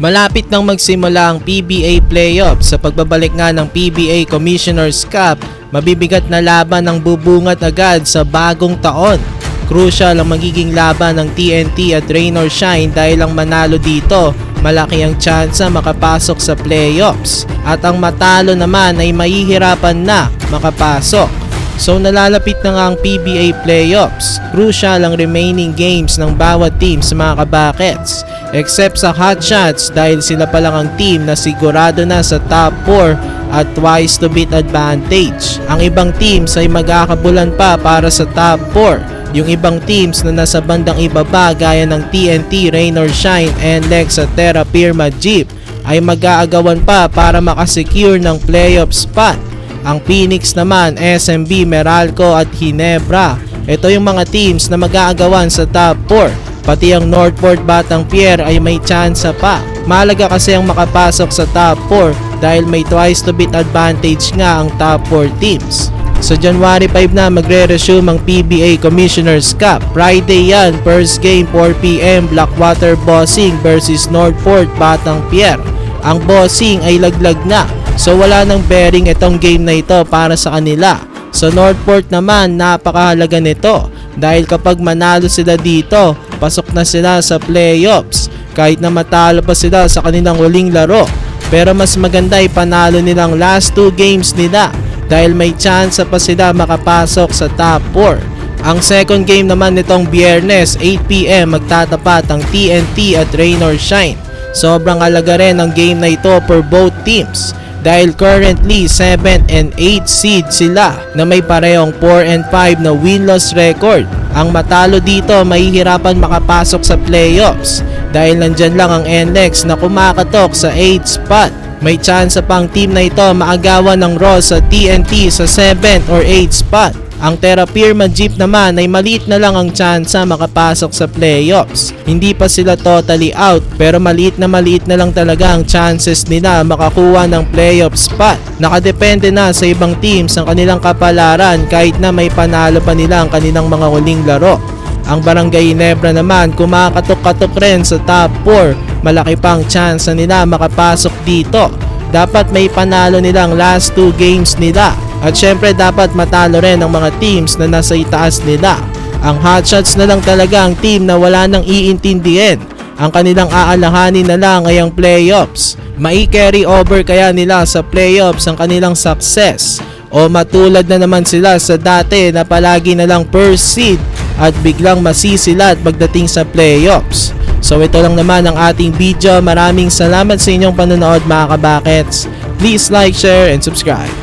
Malapit nang magsimula ang PBA playoffs. Sa pagbabalik nga ng PBA Commissioner's Cup, mabibigat na laban ang bubungat agad sa bagong taon. Crucial ang magiging laban ng TNT at Rain or Shine dahil ang manalo dito, malaki ang tsansa makapasok sa playoffs. At ang matalo naman ay mahihirapan na makapasok. So nalalapit na nga ang PBA playoffs. Crucial ang remaining games ng bawat team sa mga kabakets. Except sa Hotshots dahil sila pa lang ang team na sigurado na sa top 4 at twice to beat advantage. Ang ibang teams ay magkakabulan pa para sa top 4. Yung ibang teams na nasa bandang ibaba gaya ng TNT, Rain or Shine, NLEX at Terra Firma Jeep ay mag-aagawan pa para makasecure ng playoff spot. Ang Phoenix naman, SMB, Meralco at Ginebra. Ito yung mga teams na mag-aagawan sa top 4. Pati ang Northport Batang Pier ay may tsansa pa. Mahalaga kasi ang makapasok sa top 4 dahil may twice to beat advantage nga ang top 4 teams. Sa January 5 na magre-resume ang PBA Commissioner's Cup. Friday yan, first game 4pm, Blackwater Bossing versus Northport Batang Pier. Ang Bossing ay laglag na, so wala nang bearing itong game na ito para sa kanila. Sa Northport naman, napakahalaga nito dahil kapag manalo sila dito, pasok na sila sa playoffs kahit na matalo pa sila sa kanilang huling laro. Pero mas maganda ay panalo nilang last 2 games nila dahil may chance pa sila makapasok sa top 4. Ang second game naman nitong Biyernes 8pm magtatapat ang TNT at Rain or Shine. Sobrang halaga rin ang game na ito for both teams dahil currently 7 and 8 seed sila na may parehong 4 and 5 na win-loss record. Ang matalo dito mahihirapan makapasok sa playoffs dahil nandyan lang ang NLEX na kumakatok sa 8th spot. May chance pang team na ito maagawan ng Ross sa TNT sa 7th or 8th spot. Ang Terra Firma Jeep naman ay maliit na lang ang tsansa makapasok sa playoffs. Hindi pa sila totally out pero maliit na lang talaga ang chances nila makakuha ng playoff spot. Nakadepende na sa ibang teams ang kanilang kapalaran kahit na may panalo pa nila ang kanilang mga huling laro. Ang Barangay Ginebra naman kumakatok-katok rin sa top 4. Malaki pang chance nila makapasok dito. Dapat may panalo nilang last 2 games nila. At syempre dapat matalo rin ang mga teams na nasa itaas nila. Ang Hotshots na lang talaga ang team na wala nang iintindihin. Ang kanilang aalahanin na lang ay ang playoffs. Mai-carry over kaya nila sa playoffs ang kanilang success? O matulad na naman sila sa dati na palagi na lang first seed at biglang masisilat pagdating sa playoffs? So ito lang naman ang ating video. Maraming salamat sa inyong panonood mga kabakets. Please like, share, and subscribe.